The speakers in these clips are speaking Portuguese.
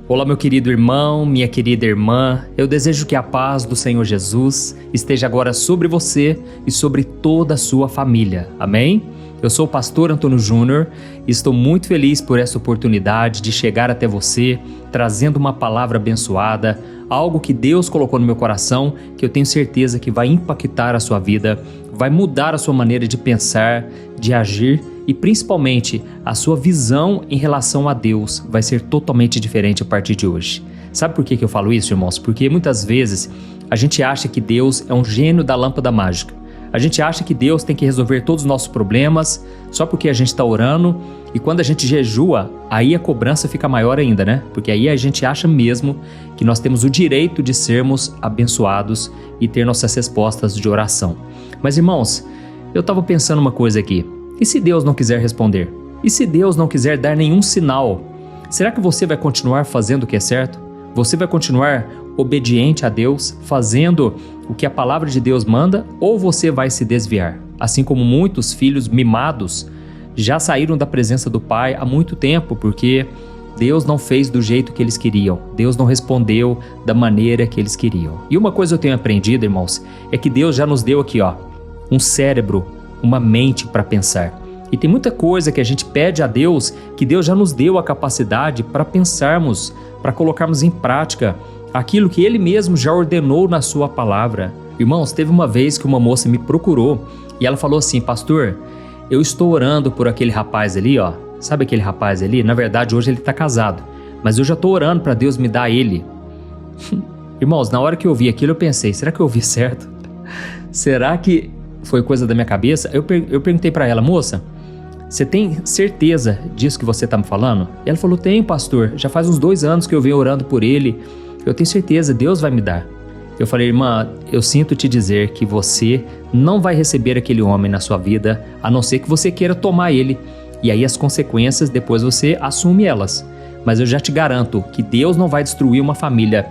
Olá, meu querido irmão, minha querida irmã, eu desejo que a paz do Senhor Jesus esteja agora sobre você e sobre toda a sua família, amém? Eu sou o pastor Antônio Júnior e estou muito feliz por essa oportunidade de chegar até você, trazendo uma palavra abençoada, algo que Deus colocou no meu coração, que eu tenho certeza que vai impactar a sua vida, vai mudar a sua maneira de pensar, de agir e principalmente a sua visão em relação a Deus vai ser totalmente diferente a partir de hoje. Sabe por que eu falo isso, irmãos? Porque muitas vezes a gente acha que Deus é um gênio da lâmpada mágica. A gente acha que Deus tem que resolver todos os nossos problemas só porque a gente está orando, e quando a gente jejua, aí a cobrança fica maior ainda, né? Porque aí a gente acha mesmo que nós temos o direito de sermos abençoados e ter nossas respostas de oração. Mas, irmãos, eu estava pensando uma coisa aqui. E se Deus não quiser responder? E se Deus não quiser dar nenhum sinal? Será que você vai continuar fazendo o que é certo? Você vai continuar obediente a Deus, fazendo o que a palavra de Deus manda, ou você vai se desviar? Assim como muitos filhos mimados já saíram da presença do Pai há muito tempo, porque Deus não fez do jeito que eles queriam. Deus não respondeu da maneira que eles queriam. E uma coisa eu tenho aprendido, irmãos, é que Deus já nos deu aqui, um cérebro, uma mente para pensar. E tem muita coisa que a gente pede a Deus, que Deus já nos deu a capacidade para pensarmos, para colocarmos em prática aquilo que Ele mesmo já ordenou na sua palavra. Irmãos, teve uma vez que uma moça me procurou e ela falou assim: pastor, eu estou orando por aquele rapaz ali, sabe aquele rapaz ali? Na verdade, hoje ele está casado, mas eu já estou orando para Deus me dar ele. Irmãos, na hora que eu ouvi aquilo, eu pensei, será que eu ouvi certo? Será que foi coisa da minha cabeça? Eu perguntei para ela: moça, você tem certeza disso que você está me falando? E ela falou: tenho, pastor, já faz uns 2 anos que eu venho orando por ele, eu tenho certeza, Deus vai me dar. Eu falei: irmã, eu sinto te dizer que você não vai receber aquele homem na sua vida, a não ser que você queira tomar ele, e aí as consequências depois você assume elas. Mas eu já te garanto que Deus não vai destruir uma família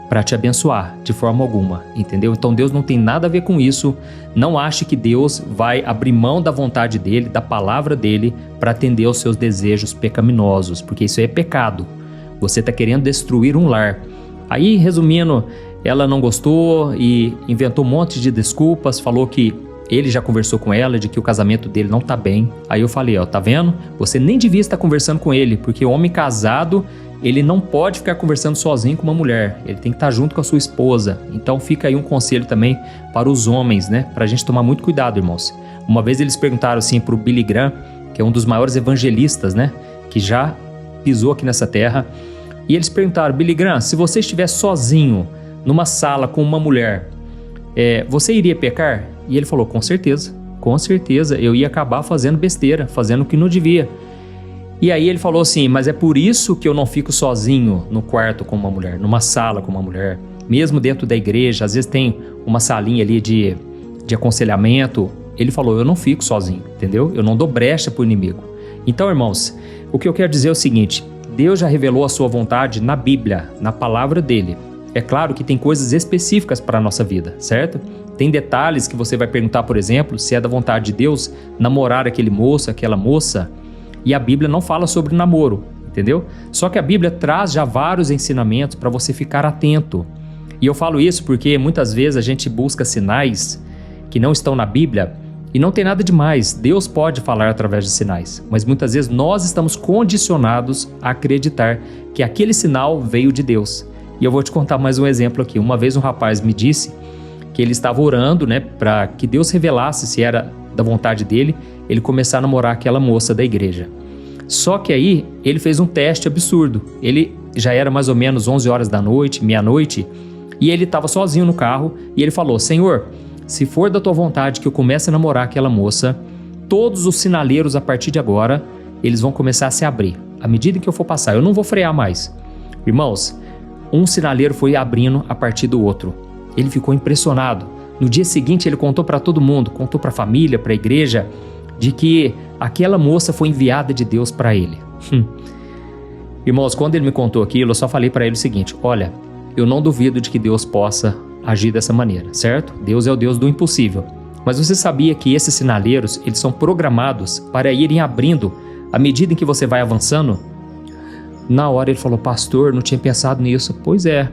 para te abençoar de forma alguma, entendeu? Então Deus não tem nada a ver com isso. Não ache que Deus vai abrir mão da vontade dele, da palavra dele, para atender aos seus desejos pecaminosos, porque isso é pecado. Você está querendo destruir um lar. Aí, resumindo, ela não gostou e inventou um monte de desculpas, falou que ele já conversou com ela de que o casamento dele não tá bem. Aí eu falei: tá vendo? Você nem devia estar conversando com ele, porque o homem casado, ele não pode ficar conversando sozinho com uma mulher, ele tem que estar junto com a sua esposa. Então fica aí um conselho também para os homens, né? Pra gente tomar muito cuidado, irmãos. Uma vez eles perguntaram assim pro Billy Graham, que é um dos maiores evangelistas, né? Que já pisou aqui nessa terra. E eles perguntaram: Billy Graham, se você estivesse sozinho numa sala com uma mulher, você iria pecar? E ele falou: com certeza, eu ia acabar fazendo besteira, fazendo o que não devia. E aí ele falou assim: mas é por isso que eu não fico sozinho no quarto com uma mulher, numa sala com uma mulher, mesmo dentro da igreja, às vezes tem uma salinha ali de aconselhamento. Ele falou: eu não fico sozinho, entendeu? Eu não dou brecha para o inimigo. Então, irmãos, o que eu quero dizer é o seguinte: Deus já revelou a sua vontade na Bíblia, na palavra dele. É claro que tem coisas específicas para a nossa vida, certo? Tem detalhes que você vai perguntar, por exemplo, se é da vontade de Deus namorar aquele moço, aquela moça. E a Bíblia não fala sobre namoro, entendeu? Só que a Bíblia traz já vários ensinamentos para você ficar atento. E eu falo isso porque muitas vezes a gente busca sinais que não estão na Bíblia e não tem nada demais. Deus pode falar através de sinais, mas muitas vezes nós estamos condicionados a acreditar que aquele sinal veio de Deus. E eu vou te contar mais um exemplo aqui. Uma vez um rapaz me disse que ele estava orando, né, para que Deus revelasse se era da vontade dele ele começar a namorar aquela moça da igreja. Só que aí ele fez um teste absurdo. Ele já era mais ou menos 11 horas da noite, meia-noite, e ele estava sozinho no carro e ele falou: Senhor, se for da tua vontade que eu comece a namorar aquela moça, todos os sinaleiros a partir de agora, eles vão começar a se abrir. À medida que eu for passar, eu não vou frear mais. Irmãos, um sinaleiro foi abrindo a partir do outro. Ele ficou impressionado. No dia seguinte ele contou para todo mundo, contou para a família, para a igreja, de que aquela moça foi enviada de Deus para ele. Irmãos, quando ele me contou aquilo, eu só falei para ele o seguinte: olha, eu não duvido de que Deus possa agir dessa maneira, certo? Deus é o Deus do impossível. Mas você sabia que esses sinaleiros, eles são programados para irem abrindo à medida em que você vai avançando? Na hora ele falou: pastor, não tinha pensado nisso. Pois é.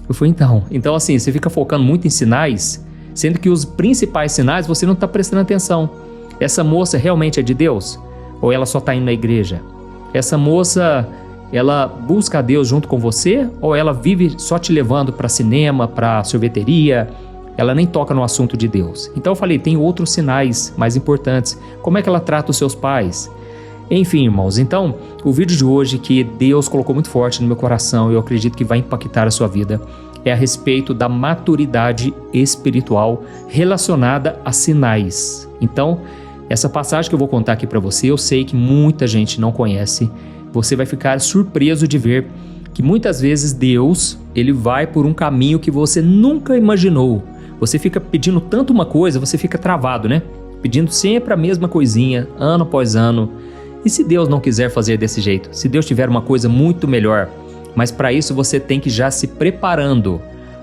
Eu falei: então assim, você fica focando muito em sinais, sendo que os principais sinais você não está prestando atenção. Essa moça realmente é de Deus? Ou ela só está indo na igreja? Essa moça, ela busca a Deus junto com você? Ou ela vive só te levando para cinema, para sorveteria? Ela nem toca no assunto de Deus. Então eu falei, tem outros sinais mais importantes. Como é que ela trata os seus pais? Enfim, irmãos, então o vídeo de hoje que Deus colocou muito forte no meu coração, eu acredito que vai impactar a sua vida, é a respeito da maturidade espiritual relacionada a sinais. Então, essa passagem que eu vou contar aqui para você, eu sei que muita gente não conhece. Você vai ficar surpreso de ver que muitas vezes Deus, ele vai por um caminho que você nunca imaginou. Você fica pedindo tanto uma coisa, você fica travado, né? Pedindo sempre a mesma coisinha, ano após ano. E se Deus não quiser fazer desse jeito? Se Deus tiver uma coisa muito melhor? Mas para isso você tem que já se preparando.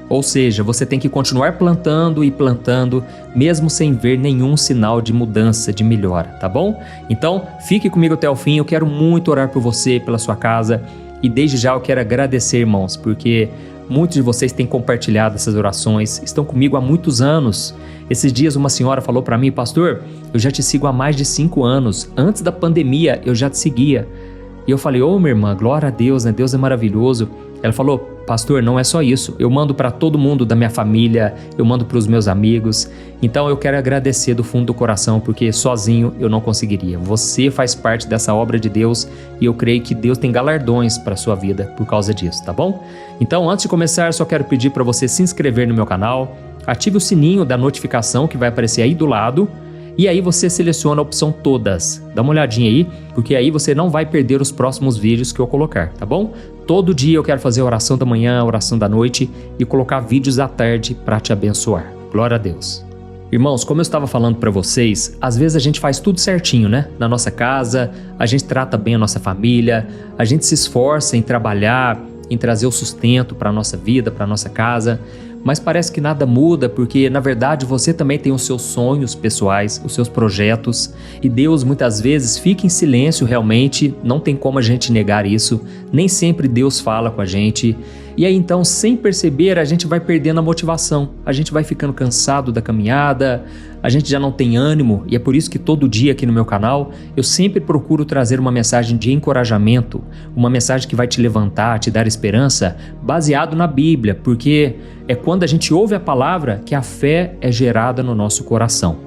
Ou seja, você tem que continuar plantando e plantando, mesmo sem ver nenhum sinal de mudança, de melhora, tá bom? Então, fique comigo até o fim, eu quero muito orar por você, pela sua casa. E desde já eu quero agradecer, irmãos, porque muitos de vocês têm compartilhado essas orações, estão comigo há muitos anos. Esses dias uma senhora falou para mim: pastor, eu já te sigo há mais de 5 anos, antes da pandemia eu já te seguia. E eu falei: minha irmã, glória a Deus, né? Deus é maravilhoso. Ela falou: pastor, não é só isso, eu mando para todo mundo da minha família, eu mando para os meus amigos. Então eu quero agradecer do fundo do coração, porque sozinho eu não conseguiria. Você faz parte dessa obra de Deus e eu creio que Deus tem galardões para a sua vida por causa disso, tá bom? Então, antes de começar, só quero pedir para você se inscrever no meu canal, ative o sininho da notificação que vai aparecer aí do lado. E aí você seleciona a opção todas, dá uma olhadinha aí, porque aí você não vai perder os próximos vídeos que eu colocar, tá bom? Todo dia eu quero fazer oração da manhã, oração da noite e colocar vídeos à tarde para te abençoar. Glória a Deus. Irmãos, como eu estava falando para vocês, às vezes a gente faz tudo certinho, né? Na nossa casa, a gente trata bem a nossa família, a gente se esforça em trabalhar, em trazer o sustento para a nossa vida, para a nossa casa. Mas parece que nada muda, porque na verdade você também tem os seus sonhos pessoais, os seus projetos, e Deus muitas vezes fica em silêncio realmente, não tem como a gente negar isso, nem sempre Deus fala com a gente, e aí então sem perceber a gente vai perdendo a motivação, a gente vai ficando cansado da caminhada, a gente já não tem ânimo, e é por isso que todo dia aqui no meu canal eu sempre procuro trazer uma mensagem de encorajamento, uma mensagem que vai te levantar, te dar esperança, baseado na Bíblia, porque é quando a gente ouve a palavra que a fé é gerada no nosso coração.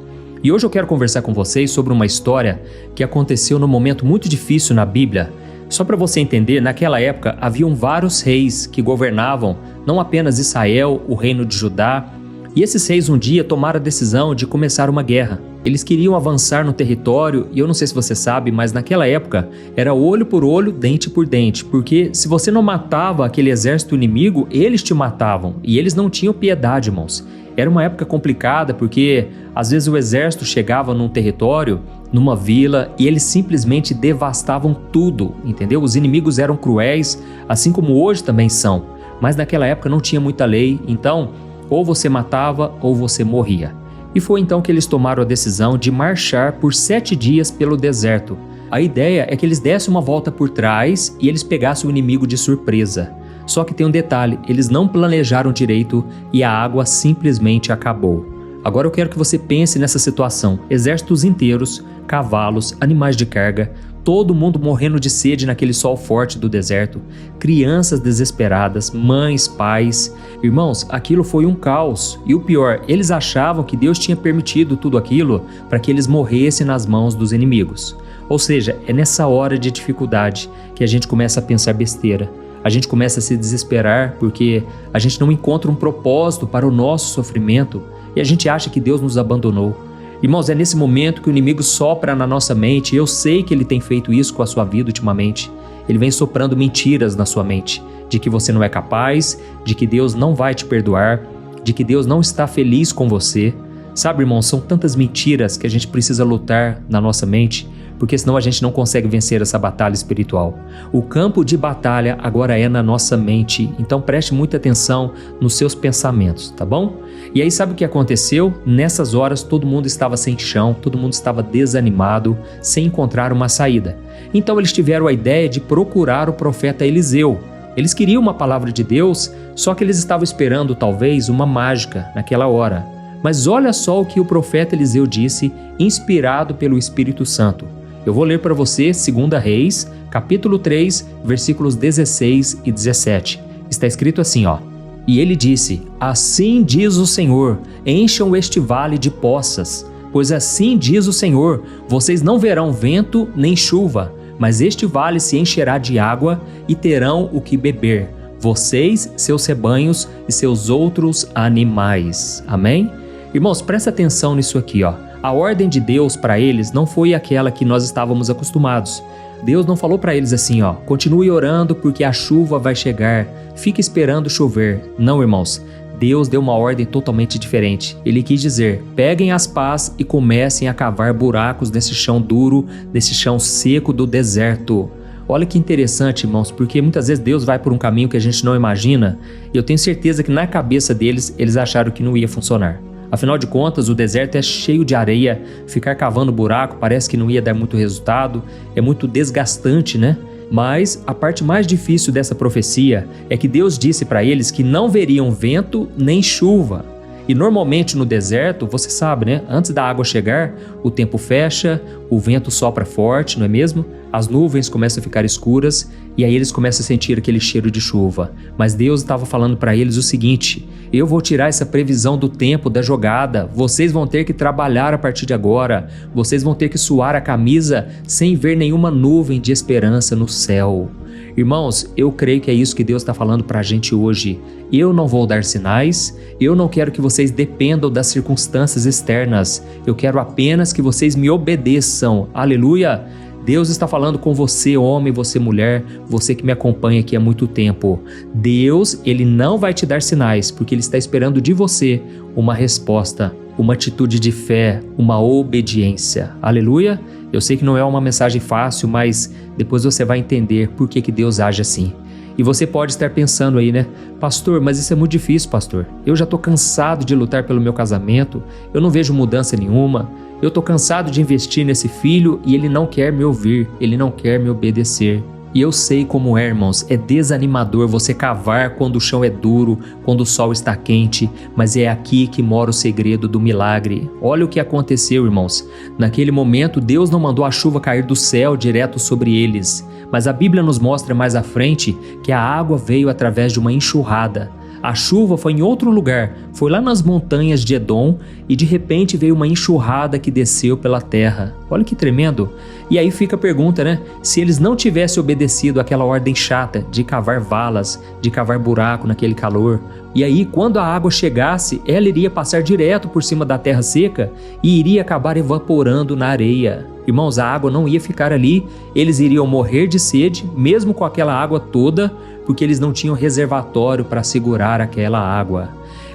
E hoje eu quero conversar com vocês sobre uma história que aconteceu num momento muito difícil na Bíblia. Só para você entender, naquela época haviam vários reis que governavam não apenas Israel, o reino de Judá, e esses reis um dia tomaram a decisão de começar uma guerra. Eles queriam avançar no território e eu não sei se você sabe, mas naquela época era olho por olho, dente por dente, porque se você não matava aquele exército inimigo, eles te matavam e eles não tinham piedade, irmãos. Era uma época complicada porque às vezes o exército chegava num território, numa vila e eles simplesmente devastavam tudo, entendeu? Os inimigos eram cruéis, assim como hoje também são, mas naquela época não tinha muita lei, então ou você matava ou você morria. E foi então que eles tomaram a decisão de marchar por 7 dias pelo deserto. A ideia é que eles dessem uma volta por trás e eles pegassem o inimigo de surpresa. Só que tem um detalhe, eles não planejaram direito e a água simplesmente acabou. Agora eu quero que você pense nessa situação, exércitos inteiros, cavalos, animais de carga, todo mundo morrendo de sede naquele sol forte do deserto, crianças desesperadas, mães, pais. Irmãos, aquilo foi um caos. E o pior, eles achavam que Deus tinha permitido tudo aquilo para que eles morressem nas mãos dos inimigos. Ou seja, é nessa hora de dificuldade que a gente começa a pensar besteira. A gente começa a se desesperar porque a gente não encontra um propósito para o nosso sofrimento e a gente acha que Deus nos abandonou. Irmãos, é nesse momento que o inimigo sopra na nossa mente. Eu sei que ele tem feito isso com a sua vida ultimamente. Ele vem soprando mentiras na sua mente, de que você não é capaz, de que Deus não vai te perdoar, de que Deus não está feliz com você. Sabe, irmãos, são tantas mentiras que a gente precisa lutar na nossa mente, porque senão a gente não consegue vencer essa batalha espiritual. O campo de batalha agora é na nossa mente, então preste muita atenção nos seus pensamentos, tá bom? E aí sabe o que aconteceu? Nessas horas todo mundo estava sem chão, todo mundo estava desanimado, sem encontrar uma saída. Então eles tiveram a ideia de procurar o profeta Eliseu. Eles queriam uma palavra de Deus, só que eles estavam esperando talvez uma mágica naquela hora. Mas olha só o que o profeta Eliseu disse, inspirado pelo Espírito Santo. Eu vou ler para você 2 Reis, capítulo 3, versículos 16 e 17. Está escrito assim, ó. E ele disse: assim diz o Senhor, encham este vale de poças, pois assim diz o Senhor, vocês não verão vento nem chuva, mas este vale se encherá de água e terão o que beber, vocês, seus rebanhos e seus outros animais. Amém? Irmãos, presta atenção nisso aqui, ó. A ordem de Deus para eles não foi aquela que nós estávamos acostumados. Deus não falou para eles assim, ó, continue orando porque a chuva vai chegar, fique esperando chover. Não, irmãos, Deus deu uma ordem totalmente diferente. Ele quis dizer, peguem as pás e comecem a cavar buracos nesse chão duro, nesse chão seco do deserto. Olha que interessante, irmãos, porque muitas vezes Deus vai por um caminho que a gente não imagina e eu tenho certeza que na cabeça deles, eles acharam que não ia funcionar. Afinal de contas, o deserto é cheio de areia, ficar cavando buraco parece que não ia dar muito resultado, é muito desgastante, né? Mas a parte mais difícil dessa profecia é que Deus disse para eles que não veriam vento nem chuva. E normalmente no deserto, você sabe, né? Antes da água chegar, o tempo fecha, o vento sopra forte, não é mesmo? As nuvens começam a ficar escuras e aí eles começam a sentir aquele cheiro de chuva. Mas Deus estava falando para eles o seguinte, eu vou tirar essa previsão do tempo, da jogada, vocês vão ter que trabalhar a partir de agora, vocês vão ter que suar a camisa sem ver nenhuma nuvem de esperança no céu. Irmãos, eu creio que é isso que Deus está falando para a gente hoje. Eu não vou dar sinais, eu não quero que vocês dependam das circunstâncias externas, eu quero apenas que vocês me obedeçam. Aleluia! Deus está falando com você, homem, você, mulher, você que me acompanha aqui há muito tempo. Deus, Ele não vai te dar sinais, porque Ele está esperando de você uma resposta, uma atitude de fé, uma obediência. Aleluia! Eu sei que não é uma mensagem fácil, mas depois você vai entender por que Deus age assim. E você pode estar pensando aí, né? Pastor, mas isso é muito difícil, pastor. Eu já estou cansado de lutar pelo meu casamento, eu não vejo mudança nenhuma, eu estou cansado de investir nesse filho e ele não quer me ouvir, ele não quer me obedecer. E eu sei como é, irmãos, é desanimador você cavar quando o chão é duro, quando o sol está quente, mas é aqui que mora o segredo do milagre. Olha o que aconteceu, irmãos. Naquele momento, Deus não mandou a chuva cair do céu direto sobre eles, mas a Bíblia nos mostra mais à frente que a água veio através de uma enxurrada. A chuva foi em outro lugar, foi lá nas montanhas de Edom e de repente veio uma enxurrada que desceu pela terra. Olha que tremendo! E aí fica a pergunta, né? Se eles não tivessem obedecido àquela ordem chata de cavar valas, de cavar buraco naquele calor, e aí quando a água chegasse, ela iria passar direto por cima da terra seca e iria acabar evaporando na areia. Irmãos, a água não ia ficar ali, eles iriam morrer de sede, mesmo com aquela água toda, porque eles não tinham reservatório para segurar aquela água.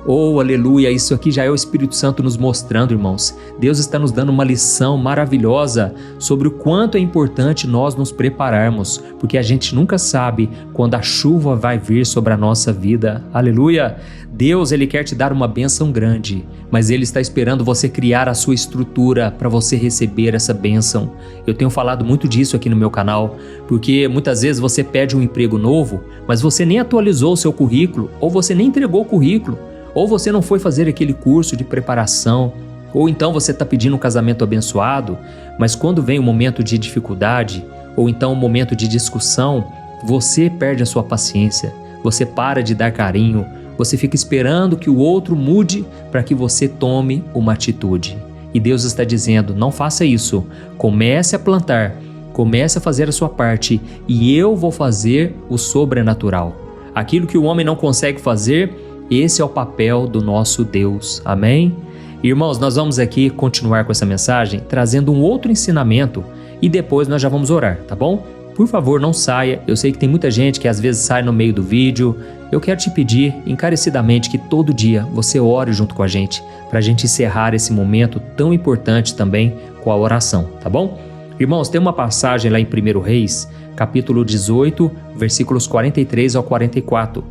Oh, aleluia, isso aqui já é o Espírito Santo nos mostrando, irmãos. Deus está nos dando uma lição maravilhosa sobre o quanto é importante nós nos prepararmos, porque a gente nunca sabe quando a chuva vai vir sobre a nossa vida. Aleluia! Deus, Ele quer te dar uma bênção grande, mas Ele está esperando você criar a sua estrutura para você receber essa bênção. Eu tenho falado muito disso aqui no meu canal, porque muitas vezes você pede um emprego novo, mas você nem atualizou o seu currículo, ou você nem entregou o currículo, ou você não foi fazer aquele curso de preparação, ou então você está pedindo um casamento abençoado, mas quando vem o momento de dificuldade, ou então o momento de discussão, você perde a sua paciência, você para de dar carinho, você fica esperando que o outro mude para que você tome uma atitude. E Deus está dizendo, não faça isso, comece a plantar, comece a fazer a sua parte e eu vou fazer o sobrenatural. Aquilo que o homem não consegue fazer, esse é o papel do nosso Deus. Amém? Irmãos, nós vamos aqui continuar com essa mensagem, trazendo um outro ensinamento e depois nós já vamos orar, tá bom? Por favor, não saia. Eu sei que tem muita gente que às vezes sai no meio do vídeo. Eu quero te pedir encarecidamente que todo dia você ore junto com a gente, para a gente encerrar esse momento tão importante também com a oração, tá bom? Irmãos, tem uma passagem lá em 1 Reis, capítulo 18, versículos 43 ao 44.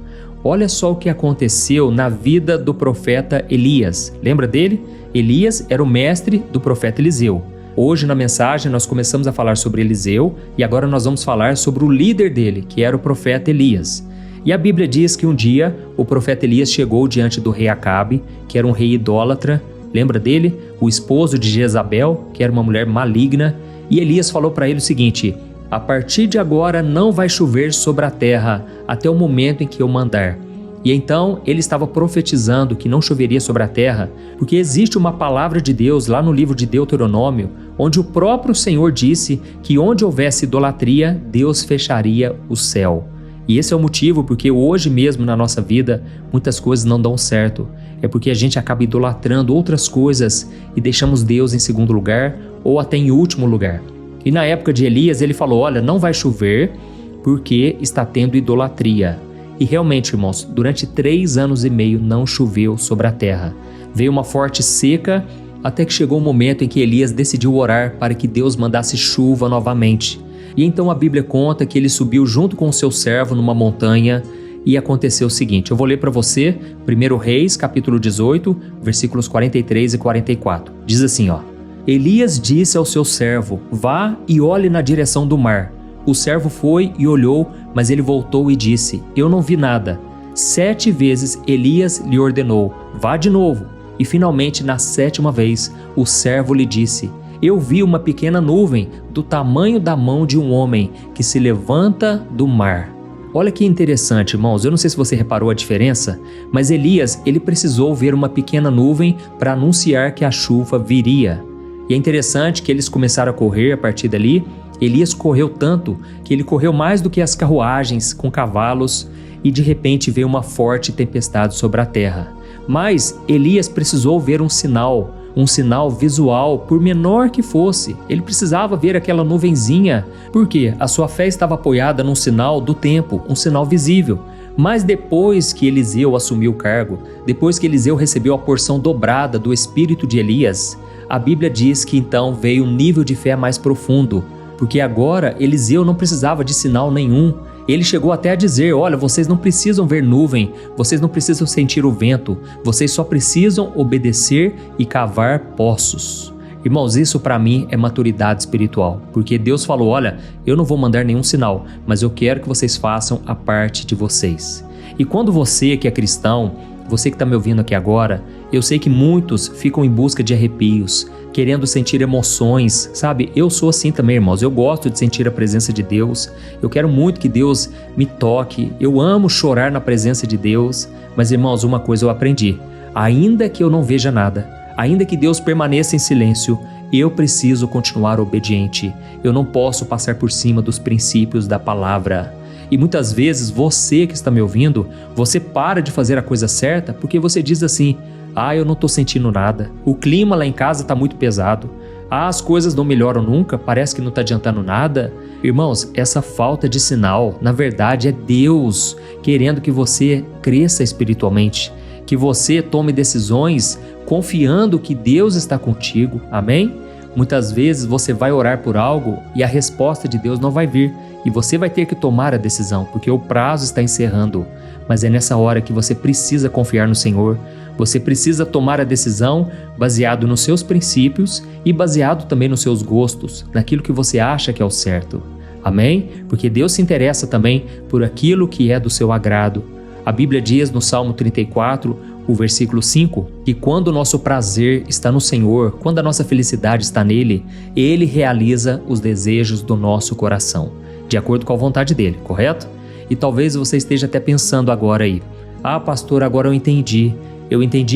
Olha só o que aconteceu na vida do profeta Elias. Lembra dele? Elias era o mestre do profeta Eliseu. Hoje na mensagem nós começamos a falar sobre Eliseu e agora nós vamos falar sobre o líder dele, que era o profeta Elias. E a Bíblia diz que um dia o profeta Elias chegou diante do rei Acabe, que era um rei idólatra. Lembra dele? O esposo de Jezabel, que era uma mulher maligna. E Elias falou para ele o seguinte: a partir de agora não vai chover sobre a terra até o momento em que eu mandar. E então ele estava profetizando que não choveria sobre a terra, porque existe uma palavra de Deus lá no livro de Deuteronômio, onde o próprio Senhor disse que onde houvesse idolatria, Deus fecharia o céu. E esse é o motivo porque hoje mesmo na nossa vida muitas coisas não dão certo. É porque a gente acaba idolatrando outras coisas e deixamos Deus em segundo lugar ou até em último lugar. E na época de Elias ele falou: olha, não vai chover porque está tendo idolatria. E realmente, irmãos, durante 3 anos e meio não choveu sobre a terra. Veio uma forte seca até que chegou o momento em que Elias decidiu orar para que Deus mandasse chuva novamente. E então a Bíblia conta que ele subiu junto com o seu servo numa montanha e aconteceu o seguinte. Eu vou ler para você 1 Reis, capítulo 18, versículos 43 e 44. Diz assim, ó: Elias disse ao seu servo: vá e olhe na direção do mar. O servo foi e olhou, mas ele voltou e disse: eu não vi nada. 7 vezes Elias lhe ordenou: vá de novo. E finalmente, na 7ª vez, o servo lhe disse: eu vi uma pequena nuvem do tamanho da mão de um homem que se levanta do mar. Olha que interessante, irmãos. Eu não sei se você reparou a diferença, mas Elias, ele precisou ver uma pequena nuvem para anunciar que a chuva viria. E é interessante que eles começaram a correr a partir dali. Elias correu tanto que ele correu mais do que as carruagens com cavalos e de repente veio uma forte tempestade sobre a terra. Mas Elias precisou ver um sinal visual, por menor que fosse. Ele precisava ver aquela nuvenzinha, porque a sua fé estava apoiada num sinal do tempo, um sinal visível. Mas depois que Eliseu assumiu o cargo, depois que Eliseu recebeu a porção dobrada do espírito de Elias, a Bíblia diz que então veio um nível de fé mais profundo, porque agora Eliseu não precisava de sinal nenhum. Ele chegou até a dizer: olha, vocês não precisam ver nuvem, vocês não precisam sentir o vento, vocês só precisam obedecer e cavar poços. Irmãos, isso para mim é maturidade espiritual, porque Deus falou: olha, eu não vou mandar nenhum sinal, mas eu quero que vocês façam a parte de vocês. E quando você que é cristão, você que está me ouvindo aqui agora, eu sei que muitos ficam em busca de arrepios, querendo sentir emoções, sabe? Eu sou assim também, irmãos. Eu gosto de sentir a presença de Deus. Eu quero muito que Deus me toque. Eu amo chorar na presença de Deus. Mas, irmãos, uma coisa eu aprendi: ainda que eu não veja nada, ainda que Deus permaneça em silêncio, eu preciso continuar obediente. Eu não posso passar por cima dos princípios da palavra. E muitas vezes você que está me ouvindo, você para de fazer a coisa certa porque você diz assim: ah, eu não estou sentindo nada, o clima lá em casa está muito pesado, ah, as coisas não melhoram nunca, parece que não está adiantando nada. Irmãos, essa falta de sinal, na verdade, é Deus querendo que você cresça espiritualmente, que você tome decisões confiando que Deus está contigo, amém? Muitas vezes você vai orar por algo e a resposta de Deus não vai vir e você vai ter que tomar a decisão, porque o prazo está encerrando. Mas é nessa hora que você precisa confiar no Senhor, você precisa tomar a decisão baseado nos seus princípios e baseado também nos seus gostos, naquilo que você acha que é o certo. Amém? Porque Deus se interessa também por aquilo que é do seu agrado. A Bíblia diz no Salmo 34, o versículo 5, que quando o nosso prazer está no Senhor, quando a nossa felicidade está nele, Ele realiza os desejos do nosso coração, de acordo com a vontade dele, correto? E talvez você esteja até pensando agora aí: ah, pastor, agora eu entendi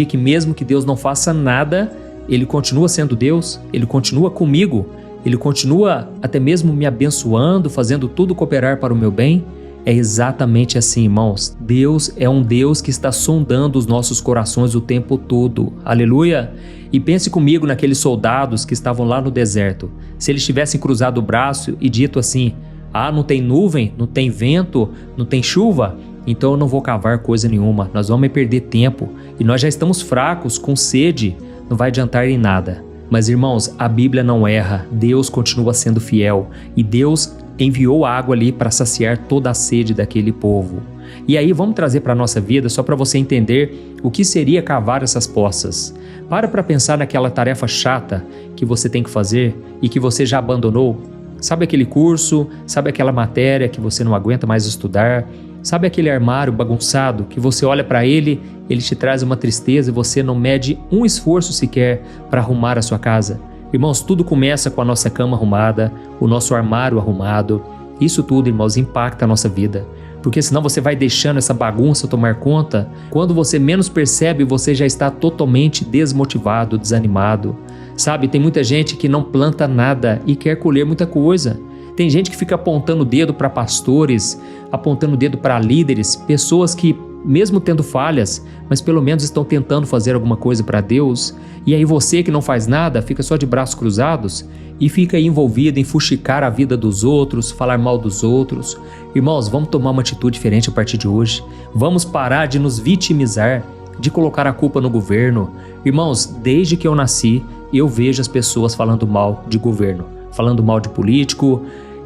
que mesmo que Deus não faça nada, Ele continua sendo Deus, Ele continua comigo, Ele continua até mesmo me abençoando, fazendo tudo cooperar para o meu bem. É exatamente assim, irmãos. Deus é um Deus que está sondando os nossos corações o tempo todo. Aleluia! E pense comigo naqueles soldados que estavam lá no deserto. Se eles tivessem cruzado o braço e dito assim: ah, não tem nuvem, não tem vento, não tem chuva, então eu não vou cavar coisa nenhuma, nós vamos perder tempo e nós já estamos fracos, com sede, não vai adiantar em nada. Mas irmãos, a Bíblia não erra, Deus continua sendo fiel e Deus enviou água ali para saciar toda a sede daquele povo. E aí vamos trazer para a nossa vida só para você entender o que seria cavar essas poças. Para pensar naquela tarefa chata que você tem que fazer e que você já abandonou. Sabe aquele curso, sabe aquela matéria que você não aguenta mais estudar? Sabe aquele armário bagunçado que você olha para ele te traz uma tristeza e você não mede um esforço sequer para arrumar a sua casa? Irmãos, tudo começa com a nossa cama arrumada, o nosso armário arrumado. Isso tudo, irmãos, impacta a nossa vida. Porque senão você vai deixando essa bagunça tomar conta. Quando você menos percebe, você já está totalmente desmotivado, desanimado. Sabe, tem muita gente que não planta nada e quer colher muita coisa. Tem gente que fica apontando o dedo para pastores, apontando o dedo para líderes, pessoas que, mesmo tendo falhas, mas pelo menos estão tentando fazer alguma coisa para Deus. E aí você que não faz nada, fica só de braços cruzados e fica aí envolvido em fuxicar a vida dos outros, falar mal dos outros. Irmãos, vamos tomar uma atitude diferente a partir de hoje. Vamos parar de nos vitimizar, de colocar a culpa no governo. Irmãos, desde que eu nasci, eu vejo as pessoas falando mal de governo, falando mal de político.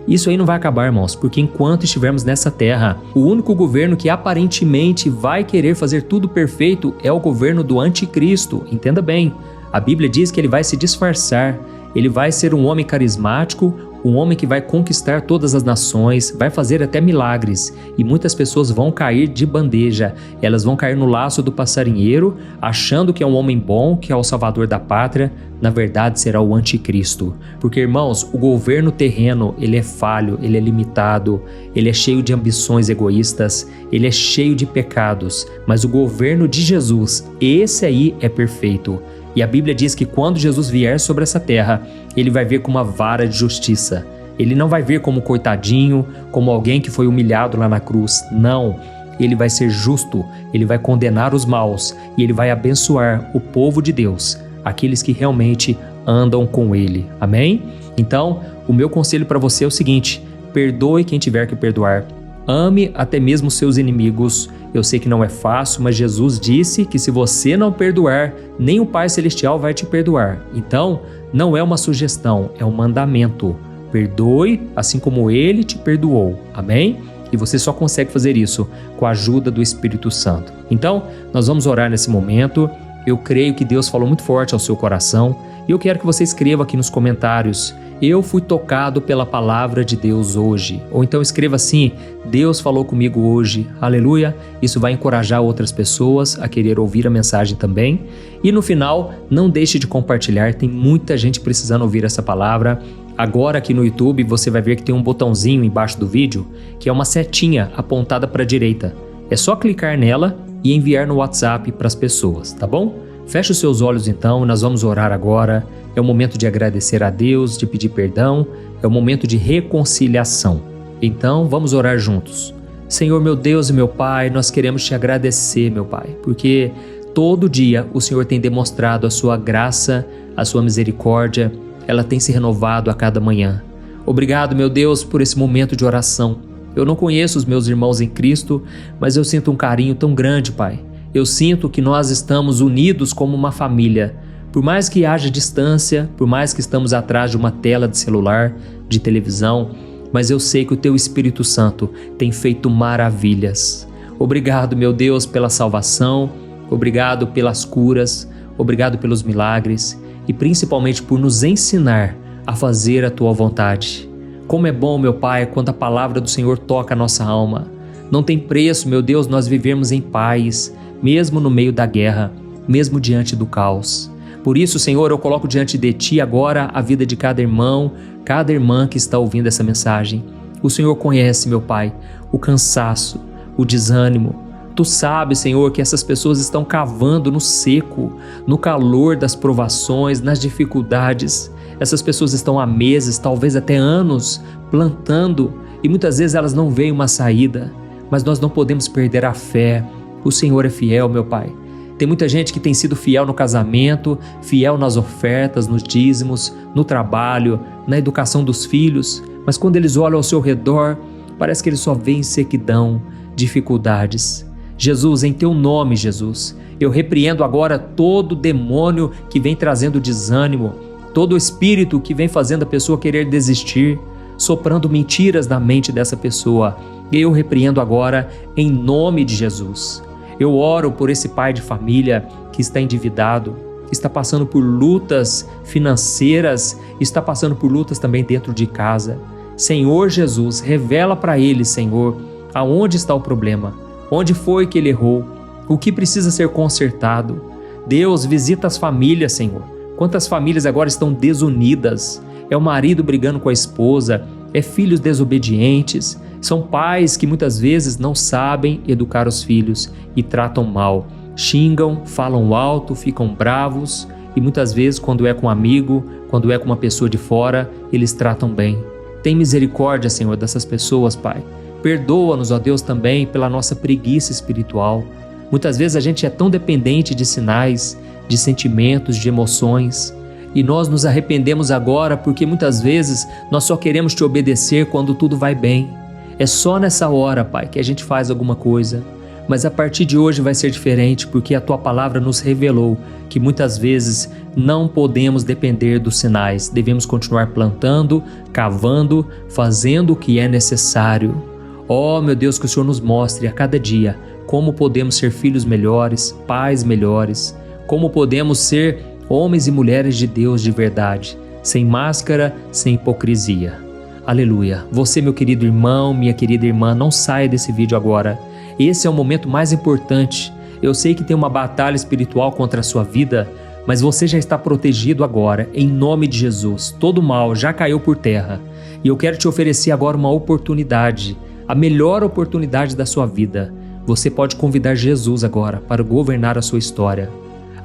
Isso aí não vai acabar, irmãos, porque enquanto estivermos nessa terra, o único governo que aparentemente vai querer fazer tudo perfeito é o governo do anticristo. Entenda bem, a Bíblia diz que ele vai se disfarçar, ele vai ser um homem carismático, um homem que vai conquistar todas as nações, vai fazer até milagres, e muitas pessoas vão cair de bandeja, elas vão cair no laço do passarinheiro, achando que é um homem bom, que é o salvador da pátria. Na verdade será o anticristo, porque irmãos, o governo terreno, ele é falho, ele é limitado, ele é cheio de ambições egoístas, ele é cheio de pecados, mas o governo de Jesus, esse aí é perfeito. E a Bíblia diz que quando Jesus vier sobre essa terra, ele vai vir com uma vara de justiça. Ele não vai vir como coitadinho, como alguém que foi humilhado lá na cruz. Não, ele vai ser justo, ele vai condenar os maus e ele vai abençoar o povo de Deus, aqueles que realmente andam com ele. Amém? Então, o meu conselho para você é o seguinte: perdoe quem tiver que perdoar. Ame até mesmo seus inimigos. Eu sei que não é fácil, mas Jesus disse que se você não perdoar, nem o Pai Celestial vai te perdoar. Então, não é uma sugestão, é um mandamento. Perdoe assim como Ele te perdoou. Amém? E você só consegue fazer isso com a ajuda do Espírito Santo. Então, nós vamos orar nesse momento. Eu creio que Deus falou muito forte ao seu coração e eu quero que você escreva aqui nos comentários: eu fui tocado pela palavra de Deus hoje. Ou então escreva assim: Deus falou comigo hoje. Aleluia! Isso vai encorajar outras pessoas a querer ouvir a mensagem também. E no final, não deixe de compartilhar. Tem muita gente precisando ouvir essa palavra. Agora aqui no YouTube você vai ver que tem um botãozinho embaixo do vídeo que é uma setinha apontada para a direita. É só clicar nela e enviar no WhatsApp para as pessoas, tá bom? Feche os seus olhos então, nós vamos orar agora. É o momento de agradecer a Deus, de pedir perdão, é o momento de reconciliação. Então vamos orar juntos. Senhor, meu Deus e meu Pai, nós queremos te agradecer, meu Pai, porque todo dia o Senhor tem demonstrado a sua graça, a sua misericórdia, ela tem se renovado a cada manhã. Obrigado, meu Deus, por esse momento de oração. Eu não conheço os meus irmãos em Cristo, mas eu sinto um carinho tão grande, Pai. Eu sinto que nós estamos unidos como uma família. Por mais que haja distância, por mais que estamos atrás de uma tela de celular, de televisão, mas eu sei que o Teu Espírito Santo tem feito maravilhas. Obrigado, meu Deus, pela salvação, obrigado pelas curas, obrigado pelos milagres e principalmente por nos ensinar a fazer a Tua vontade. Como é bom, meu Pai, quando a palavra do Senhor toca a nossa alma. Não tem preço, meu Deus, nós vivemos em paz, mesmo no meio da guerra, mesmo diante do caos. Por isso, Senhor, eu coloco diante de Ti agora a vida de cada irmão, cada irmã que está ouvindo essa mensagem. O Senhor conhece, meu Pai, o cansaço, o desânimo. Tu sabes, Senhor, que essas pessoas estão cavando no seco, no calor das provações, nas dificuldades. Essas pessoas estão há meses, talvez até anos, plantando e muitas vezes elas não veem uma saída. Mas nós não podemos perder a fé. O Senhor é fiel, meu Pai. Tem muita gente que tem sido fiel no casamento, fiel nas ofertas, nos dízimos, no trabalho, na educação dos filhos. Mas quando eles olham ao seu redor, parece que eles só veem sequidão, dificuldades. Jesus, em Teu nome, Jesus, eu repreendo agora todo demônio que vem trazendo desânimo, todo espírito que vem fazendo a pessoa querer desistir, soprando mentiras na mente dessa pessoa, eu repreendo agora em nome de Jesus. Eu oro por esse pai de família que está endividado, que está passando por lutas financeiras, está passando por lutas também dentro de casa. Senhor Jesus, revela para ele, Senhor, aonde está o problema, onde foi que ele errou, o que precisa ser consertado. Deus, visita as famílias, Senhor. Quantas famílias agora estão desunidas? É o marido brigando com a esposa, é filhos desobedientes, são pais que muitas vezes não sabem educar os filhos e tratam mal. Xingam, falam alto, ficam bravos e muitas vezes quando é com um amigo, quando é com uma pessoa de fora, eles tratam bem. Tem misericórdia, Senhor, dessas pessoas, Pai. Perdoa-nos, ó Deus, também pela nossa preguiça espiritual. Muitas vezes a gente é tão dependente de sinais, de sentimentos, de emoções, e nós nos arrependemos agora porque muitas vezes nós só queremos te obedecer quando tudo vai bem. É só nessa hora, Pai, que a gente faz alguma coisa. Mas a partir de hoje vai ser diferente porque a Tua Palavra nos revelou que muitas vezes não podemos depender dos sinais. Devemos continuar plantando, cavando, fazendo o que é necessário. Oh, meu Deus, que o Senhor nos mostre a cada dia como podemos ser filhos melhores, pais melhores, como podemos ser homens e mulheres de Deus de verdade, sem máscara, sem hipocrisia. Aleluia. Você, meu querido irmão, minha querida irmã, não saia desse vídeo agora. Esse é o momento mais importante. Eu sei que tem uma batalha espiritual contra a sua vida, mas você já está protegido agora, em nome de Jesus. Todo mal já caiu por terra. E eu quero te oferecer agora uma oportunidade, a melhor oportunidade da sua vida. Você pode convidar Jesus agora para governar a sua história.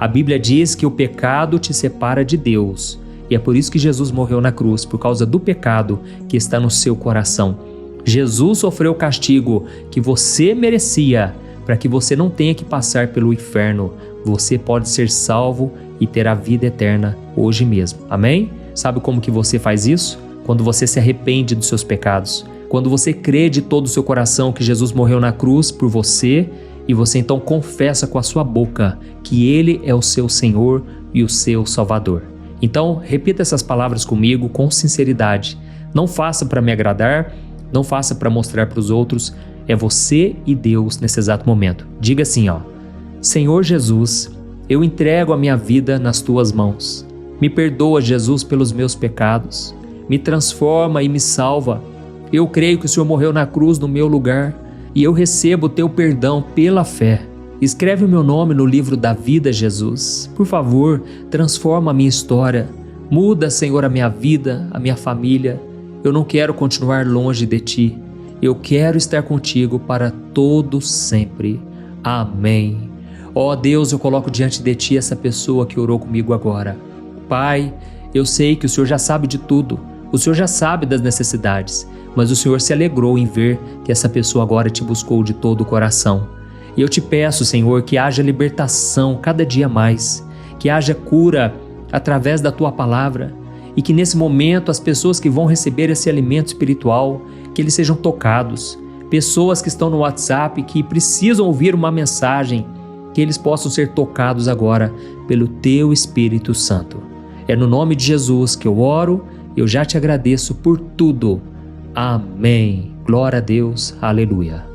A Bíblia diz que o pecado te separa de Deus. E é por isso que Jesus morreu na cruz, por causa do pecado que está no seu coração. Jesus sofreu o castigo que você merecia, para que você não tenha que passar pelo inferno. Você pode ser salvo e ter a vida eterna hoje mesmo. Amém? Sabe como que você faz isso? Quando você se arrepende dos seus pecados. Quando você crê de todo o seu coração que Jesus morreu na cruz por você, e você então confessa com a sua boca que Ele é o seu Senhor e o seu Salvador. Então, repita essas palavras comigo com sinceridade. Não faça para me agradar, não faça para mostrar para os outros. É você e Deus nesse exato momento. Diga assim, ó: Senhor Jesus, eu entrego a minha vida nas Tuas mãos. Me perdoa, Jesus, pelos meus pecados. Me transforma e me salva. Eu creio que o Senhor morreu na cruz no meu lugar e eu recebo o Teu perdão pela fé. Escreve o meu nome no livro da vida, Jesus. Por favor, transforma a minha história. Muda, Senhor, a minha vida, a minha família. Eu não quero continuar longe de Ti. Eu quero estar contigo para todo sempre. Amém. Ó Deus, eu coloco diante de Ti essa pessoa que orou comigo agora. Pai, eu sei que o Senhor já sabe de tudo. O Senhor já sabe das necessidades, mas o Senhor se alegrou em ver que essa pessoa agora Te buscou de todo o coração. E eu Te peço, Senhor, que haja libertação cada dia mais, que haja cura através da Tua palavra e que nesse momento as pessoas que vão receber esse alimento espiritual, que eles sejam tocados. Pessoas que estão no WhatsApp que precisam ouvir uma mensagem, que eles possam ser tocados agora pelo Teu Espírito Santo. É no nome de Jesus que eu oro. Eu já Te agradeço por tudo. Amém. Glória a Deus. Aleluia.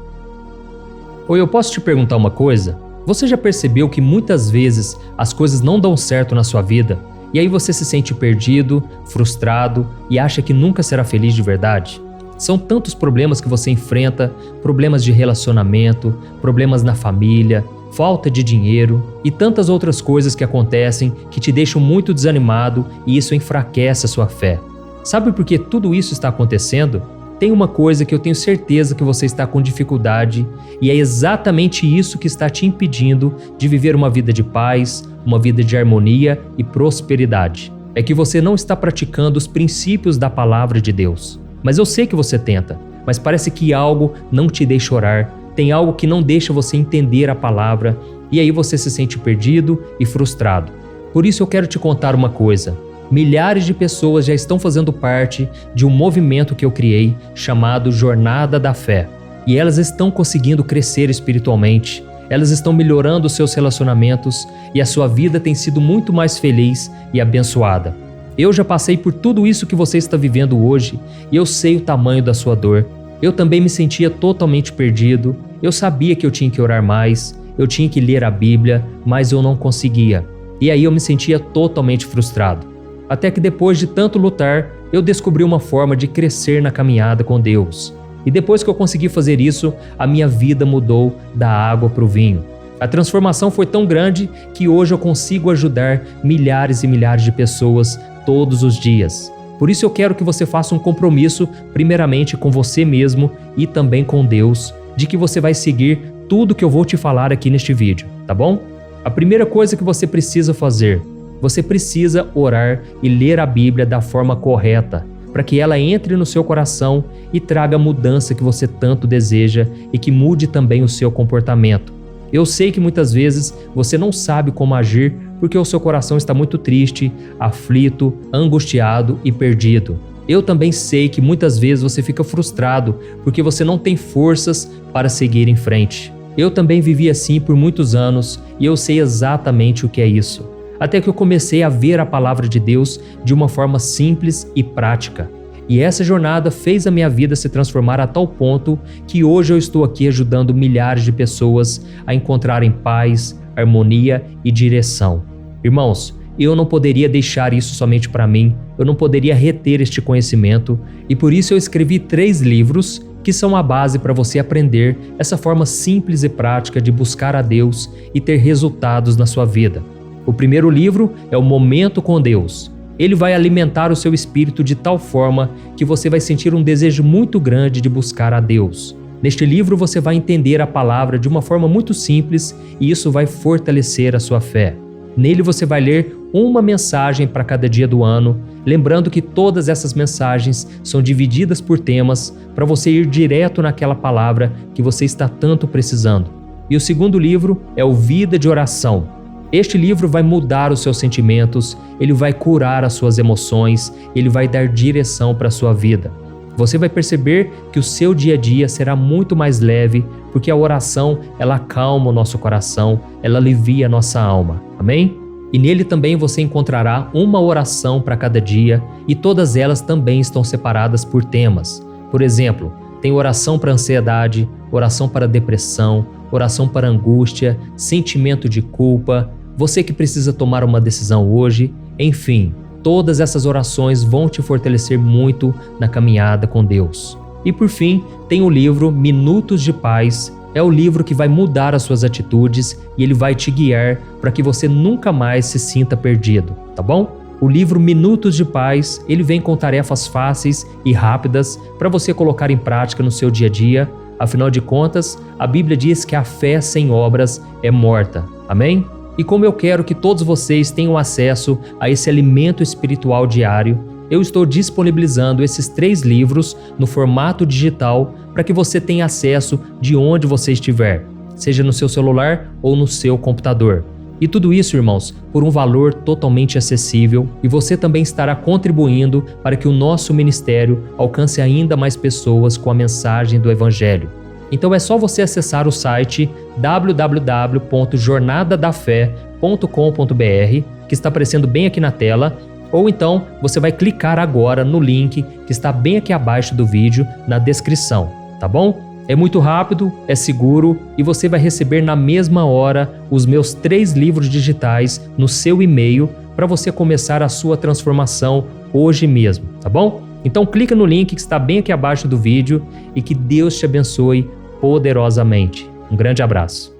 Oi, eu posso te perguntar uma coisa? Você já percebeu que muitas vezes as coisas não dão certo na sua vida? E aí você se sente perdido, frustrado e acha que nunca será feliz de verdade? São tantos problemas que você enfrenta, problemas de relacionamento, problemas na família, falta de dinheiro e tantas outras coisas que acontecem que te deixam muito desanimado e isso enfraquece a sua fé. Sabe por que tudo isso está acontecendo? Tem uma coisa que eu tenho certeza que você está com dificuldade e é exatamente isso que está te impedindo de viver uma vida de paz, uma vida de harmonia e prosperidade. É que você não está praticando os princípios da palavra de Deus. Mas eu sei que você tenta, mas parece que algo não te deixa orar, tem algo que não deixa você entender a palavra e aí você se sente perdido e frustrado. Por isso eu quero te contar uma coisa. Milhares de pessoas já estão fazendo parte de um movimento que eu criei chamado Jornada da Fé. E elas estão conseguindo crescer espiritualmente, elas estão melhorando seus relacionamentos e a sua vida tem sido muito mais feliz e abençoada. Eu já passei por tudo isso que você está vivendo hoje e eu sei o tamanho da sua dor. Eu também me sentia totalmente perdido, eu sabia que eu tinha que orar mais, eu tinha que ler a Bíblia, mas eu não conseguia. E aí eu me sentia totalmente frustrado. Até que depois de tanto lutar, eu descobri uma forma de crescer na caminhada com Deus. E depois que eu consegui fazer isso, a minha vida mudou da água para o vinho. A transformação foi tão grande que hoje eu consigo ajudar milhares e milhares de pessoas todos os dias. Por isso eu quero que você faça um compromisso, primeiramente com você mesmo e também com Deus, de que você vai seguir tudo que eu vou te falar aqui neste vídeo, tá bom? A primeira coisa que você precisa fazer, você precisa orar e ler a Bíblia da forma correta, para que ela entre no seu coração e traga a mudança que você tanto deseja e que mude também o seu comportamento. Eu sei que muitas vezes você não sabe como agir porque o seu coração está muito triste, aflito, angustiado e perdido. Eu também sei que muitas vezes você fica frustrado porque você não tem forças para seguir em frente. Eu também vivi assim por muitos anos e eu sei exatamente o que é isso. Até que eu comecei a ver a palavra de Deus de uma forma simples e prática. E essa jornada fez a minha vida se transformar a tal ponto que hoje eu estou aqui ajudando milhares de pessoas a encontrarem paz, harmonia e direção. Irmãos, eu não poderia deixar isso somente para mim, eu não poderia reter este conhecimento e por isso eu escrevi 3 livros que são a base para você aprender essa forma simples e prática de buscar a Deus e ter resultados na sua vida. O primeiro livro é o Momento com Deus. Ele vai alimentar o seu espírito de tal forma que você vai sentir um desejo muito grande de buscar a Deus. Neste livro você vai entender a palavra de uma forma muito simples e isso vai fortalecer a sua fé. Nele você vai ler uma mensagem para cada dia do ano, lembrando que todas essas mensagens são divididas por temas para você ir direto naquela palavra que você está tanto precisando. E o segundo livro é o Vida de Oração. Este livro vai mudar os seus sentimentos, ele vai curar as suas emoções, ele vai dar direção para a sua vida. Você vai perceber que o seu dia a dia será muito mais leve, porque a oração, ela acalma o nosso coração, ela alivia a nossa alma. Amém? E nele também você encontrará uma oração para cada dia e todas elas também estão separadas por temas. Por exemplo, tem oração para ansiedade, oração para depressão, oração para angústia, sentimento de culpa, você que precisa tomar uma decisão hoje, enfim, todas essas orações vão te fortalecer muito na caminhada com Deus. E por fim, tem o livro Minutos de Paz, é o livro que vai mudar as suas atitudes e ele vai te guiar para que você nunca mais se sinta perdido, tá bom? O livro Minutos de Paz, ele vem com tarefas fáceis e rápidas para você colocar em prática no seu dia a dia. Afinal de contas, a Bíblia diz que a fé sem obras é morta. Amém? E como eu quero que todos vocês tenham acesso a esse alimento espiritual diário, eu estou disponibilizando esses 3 livros no formato digital para que você tenha acesso de onde você estiver, seja no seu celular ou no seu computador. E tudo isso, irmãos, por um valor totalmente acessível e você também estará contribuindo para que o nosso ministério alcance ainda mais pessoas com a mensagem do Evangelho. Então é só você acessar o site www.jornadadafé.com.br, que está aparecendo bem aqui na tela, ou então você vai clicar agora no link que está bem aqui abaixo do vídeo, na descrição, tá bom? É muito rápido, é seguro e você vai receber na mesma hora os meus 3 livros digitais no seu e-mail para você começar a sua transformação hoje mesmo, tá bom? Então clica no link que está bem aqui abaixo do vídeo e que Deus te abençoe poderosamente. Um grande abraço.